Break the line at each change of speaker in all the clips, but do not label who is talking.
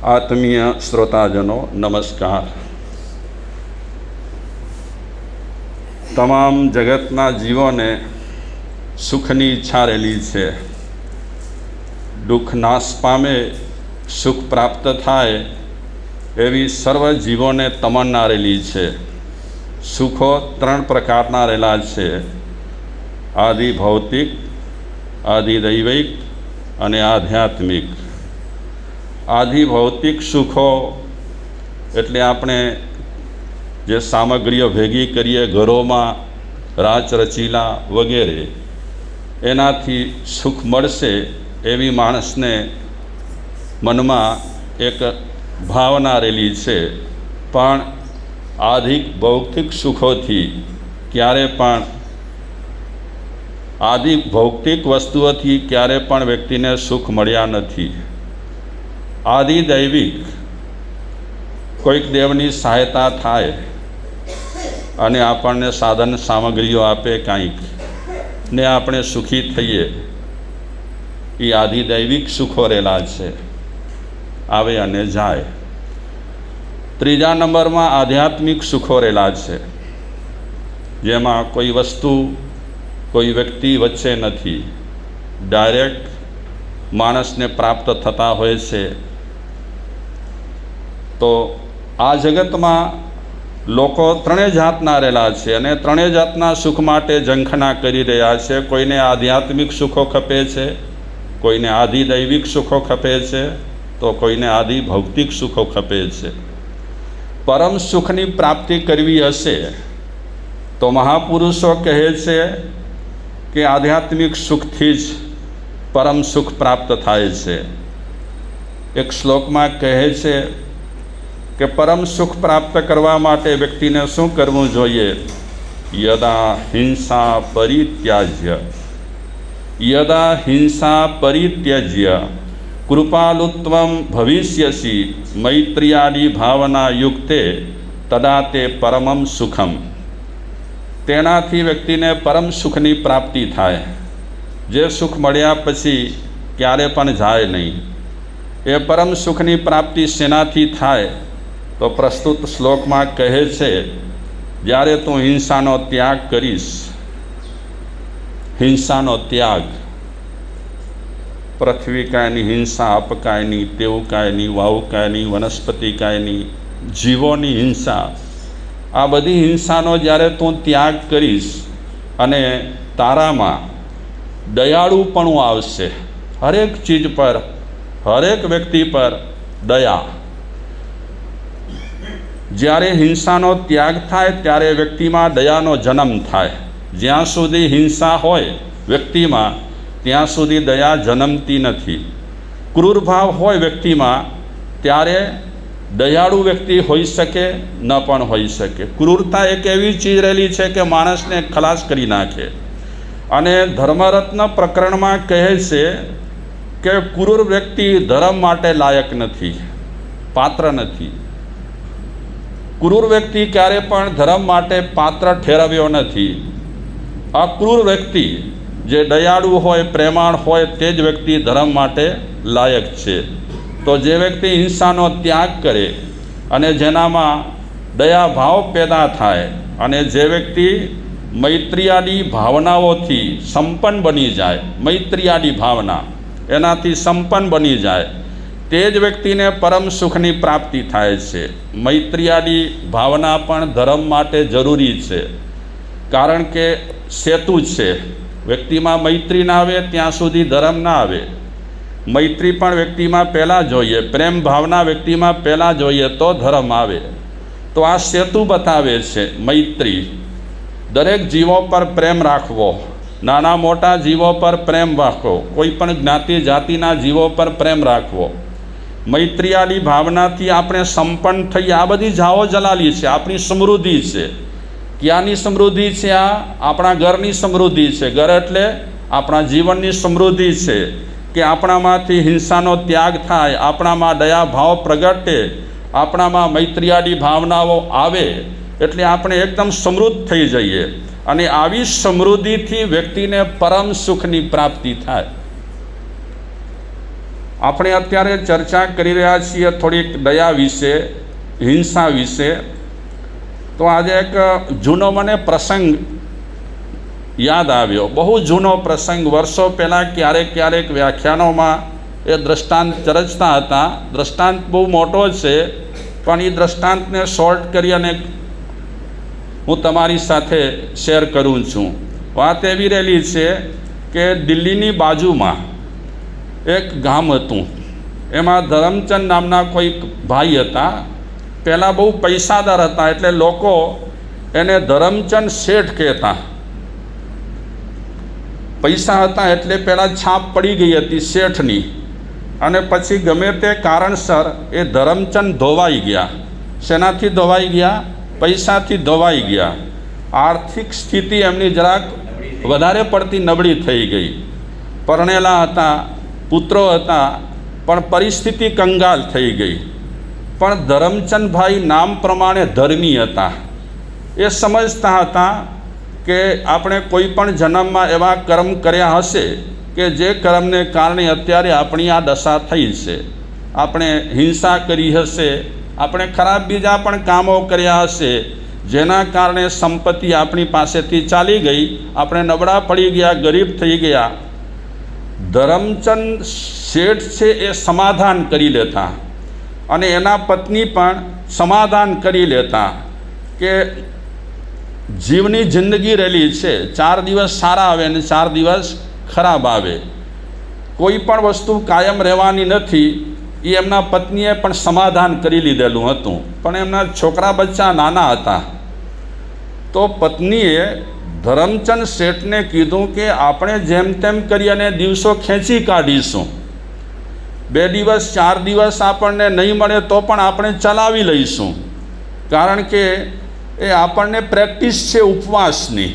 આત્મીય શ્રોતાજનો નમસ્કાર. તમામ જગતના જીવોને સુખની ઈચ્છા રહેલી છે. દુઃખ નાશ પામે, સુખ પ્રાપ્ત થાય એવી સર્વ જીવોને તમન્ના રહેલી છે. સુખો ત્રણ પ્રકારના રહેલા છે: આદિ ભૌતિક, આદિ દૈવિક અને આધ્યાત્મિક. આદિ ભૌતિક સુખો એટલે આપણે જે સામગ્રીઓ ભેગી કરીએ ઘરોમાં, રાચ રચીલા વગેરે, એનાથી સુખ મળશે એવી માણસને મનમાં એક ભાવના રહેલી છે. પણ આદિ ભૌતિક સુખોથી ક્યારે પણ, આદિ ભૌતિક વસ્તુઓથી ક્યારે પણ વ્યક્તિને સુખ મળ્યા નથી. આદિ દૈવિક, કોઈક દેવની સહાયતા થાય અને આપણને સાધન સામગ્રીઓ આપે કાંઈક, ને આપણે સુખી થઈએ, એ આદિ દૈવિક સુખો રહેલા છે, આવે અને જાય. ત્રીજા નંબરમાં આધ્યાત્મિક સુખો રહેલા છે, જેમાં કોઈ વસ્તુ, કોઈ વ્યક્તિ વચ્ચે નથી, ડાયરેક્ટ માણસને પ્રાપ્ત થતા હોય છે. તો આ જગતમાં લોકો ત્રણેય જાતના રહેલા છે અને ત્રણેય જાતના સુખ માટે ઝંખના કરી રહ્યા છે. કોઈને આધ્યાત્મિક સુખો ખપે છે, કોઈને આદિ દૈવિક સુખો ખપે છે, તો કોઈને આદિ ભૌતિક સુખો ખપે છે. પરમ સુખની પ્રાપ્તિ કરવી હશે તો મહાપુરુષો કહે છે કે આધ્યાત્મિક સુખથી જ પરમ સુખ પ્રાપ્ત થાય છે. એક શ્લોકમાં કહે છે કે પરમ સુખ પ્રાપ્ત કરવા માટે વ્યક્તિને શું કરવું જોઈએ? યદા હિંસા પરિત્યાજ્ય, યદા હિંસા પરિત્યજ્ય કૃપાલુત્વમ ભવિષ્યસી મૈત્ર્યાદિ ભાવના યુક્તે તદા તે પરમમ સુખમ. તેનાથી વ્યક્તિને પરમ સુખની પ્રાપ્તિ થાય. જે સુખ મળ્યા પછી ક્યારે પણ જાય નહીં. એ પરમ સુખની પ્રાપ્તિ શેનાથી થાય? તો પ્રસ્તુત શ્લોકમાં કહે છે, જ્યારે તું હિંસાનો ત્યાગ કરીશ, હિંસાનો ત્યાગ, પૃથ્વી કાયની હિંસા, અપ કાયની, તેવ કાયની, વાવ કાયની, વનસ્પતિ કાયની, જીવોની હિંસા, આ બધી હિંસાનો જ્યારે તું ત્યાગ કરીશ અને તારામાં દયાળુપણું આવશે, હરેક ચીજ પર, હરેક વ્યક્તિ પર દયા. જ્યારે હિંસાનો ત્યાગ થાય ત્યારે વ્યક્તિમાં દયાનો જન્મ થાય. જ્યાં સુધી હિંસા હોય વ્યક્તિમાં, ત્યાં સુધી દયા જન્મતી નથી. ક્રૂર ભાવ હોય વ્યક્તિમાં ત્યારે દયાળુ વ્યક્તિ હોઈ શકે, ન પણ હોઈ શકે. ક્રૂરતા એક એવી ચીજ રહેલી છે કે માણસને ખલાસ કરી નાખે. અને ધર્મરત્ન પ્રકરણમાં કહે છે કે ક્રૂર વ્યક્તિ ધર્મ માટે લાયક નથી, પાત્ર નથી. ક્રૂર વ્યક્તિ ક્યારે પણ ધર્મ માટે પાત્ર ઠેરવ્યો નથી. અક્રૂર વ્યક્તિ જે દયાળુ હોય, પ્રેમાળ હોય, તે જ વ્યક્તિ ધર્મ માટે લાયક છે. તો જે વ્યક્તિ હિંસાનો ત્યાગ કરે અને જેનામાં દયાભાવ પેદા થાય અને જે વ્યક્તિ મૈત્ર્યાદી ભાવનાઓથી સંપન્ન બની જાય, મૈત્ર્યાદી ભાવના એનાથી સંપન્ન બની જાય, તે જ વ્યક્તિને પરમ સુખની પ્રાપ્તિ થાય છે. મૈત્ર્યાદી ભાવના પણ ધર્મ માટે જરૂરી છે, કારણ કે સેતુ છે. વ્યક્તિમાં મૈત્રી ના આવે ત્યાં સુધી ધર્મ ના આવે. મૈત્રી પણ વ્યક્તિમાં પહેલાં જોઈએ, પ્રેમ ભાવના વ્યક્તિમાં પહેલાં જોઈએ તો ધર્મ આવે. તો આ સેતુ બતાવે છે મૈત્રી. દરેક જીવો પર પ્રેમ રાખવો, નાના મોટા જીવો પર પ્રેમ રાખવો, કોઈ પણ જ્ઞાતિ જાતિના જીવો પર પ્રેમ રાખવો. મૈત્ર્યાદી ભાવનાથી આપણે સંપન્ન થઈ. આ બધી જાઓ જલાલી છે, આપણી સમૃદ્ધિ છે. ક્યાંની સમૃદ્ધિ છે? આ આપણા ઘરની સમૃદ્ધિ છે. ઘર એટલે આપણા જીવનની સમૃદ્ધિ છે કે આપણામાંથી હિંસાનો ત્યાગ થાય, આપણામાં દયાભાવ પ્રગટે, આપણામાં મૈત્ર્યાદી ભાવનાઓ આવે, એટલે આપણે એકદમ સમૃદ્ધ થઈ જઈએ. અને આવી સમૃદ્ધિથી વ્યક્તિને પરમ સુખની પ્રાપ્તિ થાય. આપણે અત્યારે ચર્ચા કરી રહ્યા છીએ થોડીક દયા વિશે, હિંસા વિશે. તો આજે એક જૂનો મને પ્રસંગ યાદ આવ્યો, બહુ જૂનો પ્રસંગ. વર્ષો પહેલાં ક્યારેક વ્યાખ્યાનોમાં એ દ્રષ્ટાંત ચર્ચતા હતા. દ્રષ્ટાંત બહુ મોટો છે, પણ એ દ્રષ્ટાંતને શોર્ટ કરી અને હું તમારી સાથે શેર કરું છું. વાત એવી રહેલી છે કે દિલ્હીની બાજુમાં એક ગામ હતું. એમાં ધરમચંદ નામના કોઈ ભાઈ હતા. પહેલાં બહુ પૈસાદાર હતા, એટલે લોકો એને ધરમચંદ શેઠ કહેતા. પૈસા હતા એટલે પહેલાં છાપ પડી ગઈ હતી શેઠની, અને પછી ગમે તે કારણસર એ ધરમચંદ ધોવાઈ ગયા. શેનાથી ધોવાઈ ગયા? પૈસાથી ધોવાઈ ગયા. આર્થિક સ્થિતિ એમની જરાક વધારે પડતી નબળી થઈ ગઈ. પરણેલા હતા, પુત્રો હતા, પણ પરિસ્થિતિ કંગાલ થઈ ગઈ. પણ ધરમચંદભાઈ નામ પ્રમાણે ધર્મી હતા. એ સમજતા હતા કે આપણે કોઈ પણ જન્મમાં એવા કર્મ કર્યા હશે કે જે કર્મને કારણે અત્યારે આપણી આ દશા થઈ છે. આપણે હિંસા કરી હશે, આપણે ખરાબ બીજા પણ કામો કર્યા હશે, જેના કારણે સંપત્તિ આપણી પાસેથી ચાલી ગઈ, આપણે નબળા પડી ગયા, ગરીબ થઈ ગયા. ધરમચંદ શેઠ છે એ સમાધાન કરી લેતા, અને એના પત્ની પણ સમાધાન કરી લેતા કે જીવની જિંદગી રહેલી છે, 4 દિવસ સારા આવે અને 4 દિવસ ખરાબ આવે. કોઈ પણ વસ્તુ કાયમ રહેવાની નથી. એ એમના પત્નીએ પણ સમાધાન કરી લીધેલું હતું, પણ એમના છોકરા બચ્ચા નાના હતા. તો પત્નીએ ધરમચંદ શેઠને કીધું કે આપણે જેમ તેમ કરી અને દિવસો ખેંચી કાઢીશું. 2 દિવસ 4 દિવસ આપણને નહીં મળે તો પણ આપણે ચલાવી લઈશું, કારણ કે એ આપણને પ્રેક્ટિસ છે ઉપવાસની.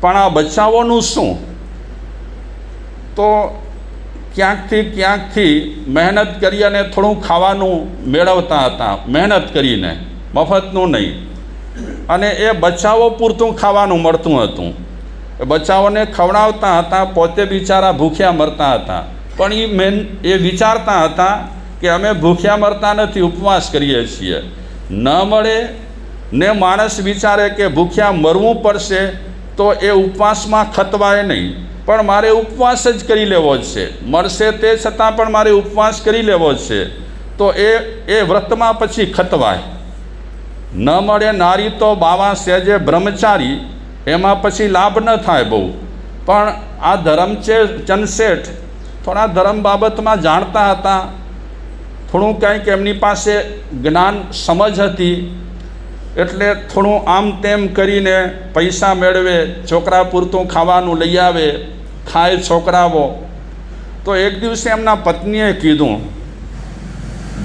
પણ આ બચાવોનું શું? તો ક્યાંકથી મહેનત કરી અને થોડું ખાવાનું મેળવતા હતા, મહેનત કરીને, મફતનું નહીં. અને એ બચાવો પૂરતું ખાવાનું મળતું હતું. એ બચાવોને ખવડાવતા હતા, પોતે બિચારા ભૂખ્યા મરતા હતા. પણ એ વિચારતા હતા કે અમે ભૂખ્યા મરતા નથી, ઉપવાસ કરીએ છીએ. ન મળે ને માણસ વિચારે કે ભૂખ્યા મરવું પડશે તો એ ઉપવાસમાં ખતવાય નહીં, પણ મારે ઉપવાસ જ કરી લેવો છે. મળશે તે છતાં પણ મારે ઉપવાસ કરી લેવો છે, તો એ વ્રતમાં પછી ખતવાય. ન મળે નારી તો બાવા સહેજે બ્રહ્મચારી, એમાં પછી લાભ ન થાય બહુ. પણ આ ધરમચંદ શેઠ થોડા ધર્મ બાબતમાં જાણતા હતા, થોડું કંઈક એમની પાસે જ્ઞાન સમજ હતી, એટલે થોડું આમ તેમ કરીને પૈસા મેળવે, છોકરા પૂરતું ખાવાનું લઈ આવે, ખાય છોકરાઓ. તો એક દિવસે એમના પત્નીએ કીધું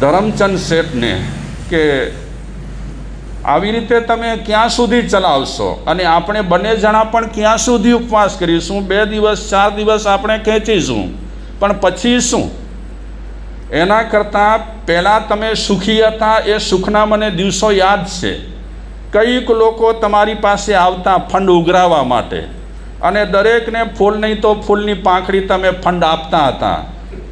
ધરમચંદ શેઠને કે આવી રીતે તમે ક્યાં સુધી ચલાવશો, અને આપણે બંને જણા પણ ક્યાં સુધી ઉપવાસ કરીશું? 2 દિવસ 4 દિવસ આપણે ખેંચીશું, પણ પછી શું? એના કરતાં પહેલાં તમે સુખી હતા એ સુખના મને દિવસો યાદ છે. કંઈક લોકો તમારી પાસે આવતા ફંડ ઉઘરાવવા માટે, અને દરેકને ફૂલ નહીં તો ફૂલની પાંખડી તમે ફંડ આપતા હતા.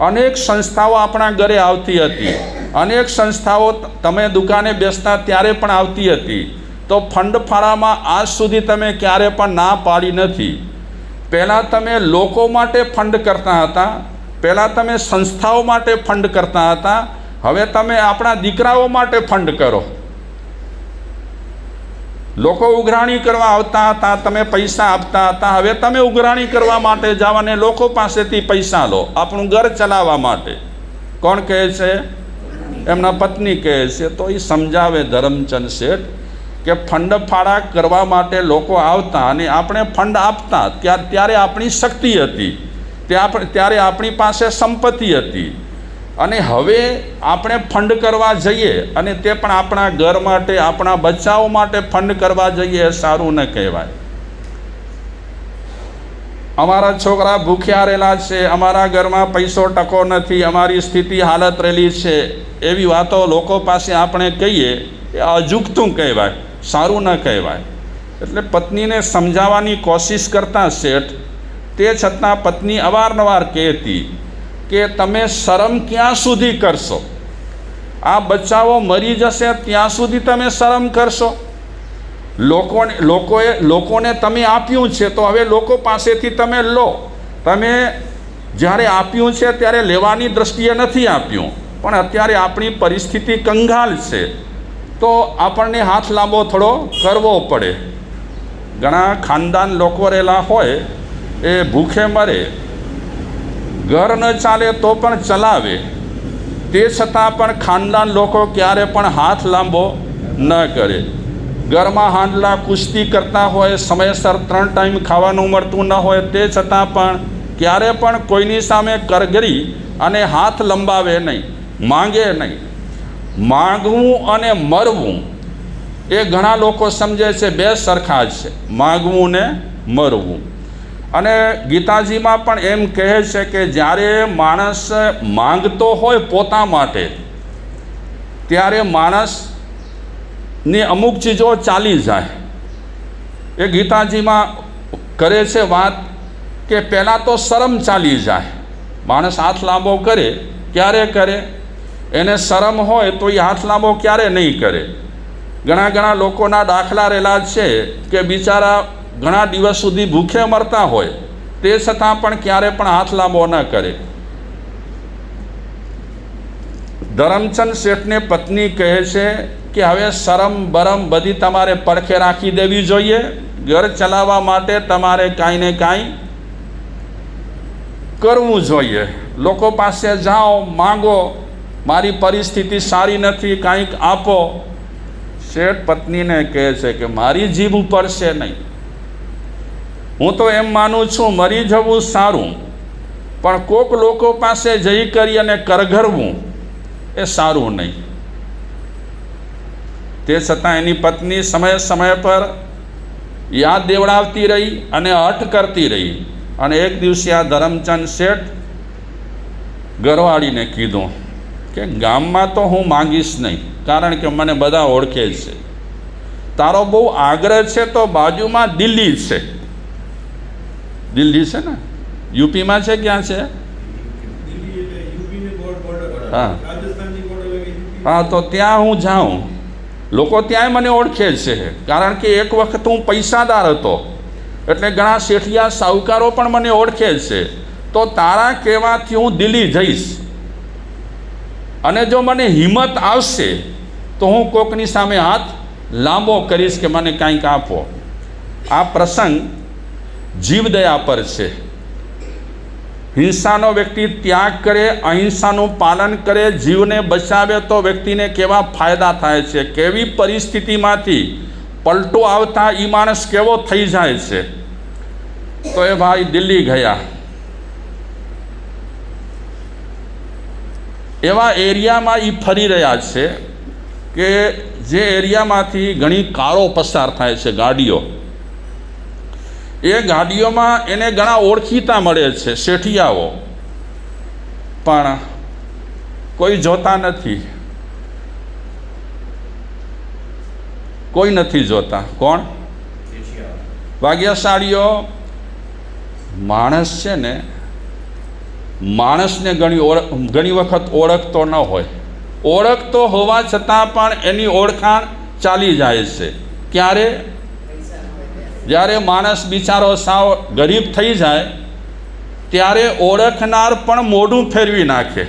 અનેક સંસ્થાઓ આપણા ઘરે આવતી હતી, અનેક સંસ્થાઓ તમે દુકાને બેસતા ત્યારે પણ આવતી હતી. તો ફંડ ફાળામાં આજ સુધી તમે ક્યારે પણ ના પાડી નથી. પહેલાં તમે લોકો માટે ફંડ કરતા હતા, પહેલાં તમે સંસ્થાઓ માટે ફંડ કરતા હતા, હવે તમે આપણા દીકરાઓ માટે ફંડ કરો. લોકો ઉઘરાણી કરવા આવતા હતા, તમે પૈસા આપતા હતા, હવે તમે ઉઘરાણી કરવા માટે જાઓ અને લોકો પાસેથી પૈસા લો આપણું ઘર ચલાવવા માટે. કોણ કહે છે? એમના પત્ની કહે છે. તો એ સમજાવે ધરમચંદ શેઠ કે ફંડ ફાળા કરવા માટે લોકો આવતા અને આપણે ફંડ આપતા, ત્યારે આપણી શક્તિ હતી, ત્યારે આપણી પાસે સંપત્તિ હતી. અને હવે આપણે ફંડ કરવા જઈએ અને તે પણ આપણા ઘર માટે, આપણા બચ્ચાઓ માટે ફંડ કરવા જઈએ, એ સારું ન કહેવાય. અમારા છોકરા ભૂખ્યા રહેલા છે, અમારા ઘરમાં પૈસો ટકો નથી, અમારી સ્થિતિ હાલત રહેલી છે, એવી વાતો લોકો પાસે આપણે કહીએ એ અજુગતું કહેવાય, સારું ન કહેવાય. એટલે પત્નીને સમજાવવાની કોશિશ કરતા શેઠ, તે છતાં પત્ની અવારનવાર કહેતી કે તમે શરમ ક્યાં સુધી કરશો? આ બચ્ચાઓ મરી જશે ત્યાં સુધી તમે શરમ કરશો? લોકોને તમે આપ્યું છે તો હવે લોકો પાસેથી તમે લો. તમે જ્યારે આપ્યું છે ત્યારે લેવાની દૃષ્ટિએ નથી આપ્યું, પણ અત્યારે આપણી પરિસ્થિતિ કંગાલ છે તો આપણને હાથ લાંબો થોડો કરવો પડે. ઘણા ખાનદાન લોકો રહેલા હોય એ ભૂખે મરે, ઘર ન ચાલે તો પણ ચલાવે, તે છતાં પણ ખાનદાન લોકો ક્યારે પણ હાથ લાંબો ન કરે. ઘરમાં હાંડલા કુસ્તી કરતા હોય, સમયસર 3 ટાઈમ ખાવાનું મળતું ન હોય, તે છતાં પણ ક્યારે પણ કોઈની સામે કરગરી અને હાથ લંબાવે નહીં, માંગે નહીં. માગવું અને મરવું એ ઘણા લોકો સમજે છે બે સરખા જ છે, માગવું ને મરવું. અને ગીતાજીમાં પણ એમ કહે છે કે જ્યારે માણસ માંગતો હોય પોતા માટે ત્યારે માણસની અમુક ચીજો ચાલી જાય. એ ગીતાજીમાં કરે છે વાત કે પહેલાં તો શરમ ચાલી જાય. માણસ હાથ લાંબો કરે ક્યારે કરે? એને શરમ હોય તો એ હાથ લાંબો ક્યારે નહીં કરે. ઘણા લોકોના દાખલા રહેલા છે કે બિચારા ઘણા દિવસ સુધી ભૂખે મરતા હોય, તે છતાં પણ ક્યારે પણ હાથ લાંબો ન કરે. ધરમચંદ શેઠને પત્ની કહે છે કે હવે શરમ બરમ બધી તમારે પડખે રાખી દેવી જોઈએ. ઘર ચલાવવા માટે તમારે કાંઈ ને કાંઈ કરવું જોઈએ. લોકો પાસે જાઓ, માંગો, મારી પરિસ્થિતિ સારી નથી, કાંઈક આપો. શેઠ પત્નીને કહે છે કે મારી જીભ ઉપર છે નહીં. હું તો એમ માનું છું મરી જવું સારું, પણ કોક લોકો પાસે જઈ કરી અને કરગરવું એ સારું નહીં. તે છતાં એની પત્ની સમય પર યાદ દેવડાવતી રહી અને હઠ કરતી રહી. અને એક દિવસે આ ધરમચંદ શેઠ ઘરવાળીને કીધું કે ગામમાં તો હું માંગીશ નહીં, કારણ કે મને બધા ઓળખે છે. તારો બહુ આગ્રહ છે તો બાજુમાં દિલ્હી છે. દિલ્હી છે ને, યુપીમાં છે, ક્યાં છે? હા, તો ત્યાં હું જાઉં. લોકો ત્યાંય મને ઓળખે છે, કારણ કે એક વખત હું પૈસાદાર હતો, એટલે ઘણા શેઠિયા સાહુકારો પણ મને ઓળખે છે. તો તારા કહેવાથી હું દિલ્હી જઈશ, અને જો મને હિંમત આવશે તો હું કોકની સામે હાથ લાંબો કરીશ કે મને કાંઈક આપો. આ પ્રસંગ જીવદયા પર છે. હિંસાનો વ્યક્તિ ત્યાગ કરે, અહિંસાનું પાલન કરે, જીવને બચાવે તો વ્યક્તિને કેવા ફાયદા થાય છે, કેવી પરિસ્થિતિમાંથી પલટો આવતા એ માણસ કેવો થઈ જાય છે. તો એ ભાઈ દિલ્હી ગયા. એવા એરિયામાં એ ફરી રહ્યા છે કે જે એરિયામાંથી ઘણી કારો પસાર થાય છે, ગાડીઓ. એ ગાડીઓમાં એને ઘણા ઓળખીતા મળે છે, શેઠિયાઓ, પણ કોઈ જોતા નથી. કોઈ નથી જોતા. કોણ? ભાગ્યશાળીઓ. માણસ છે ને, માણસને ઘણી વખત ઓળખતો ન હોય. ઓળખતો હોવા છતાં પણ એની ઓળખાણ ચાલી જાય છે. ક્યારે? જ્યારે માણસ બિચારો સાવ ગરીબ થઈ જાય ત્યારે ઓળખનાર પણ મોઢું ફેરવી નાખે.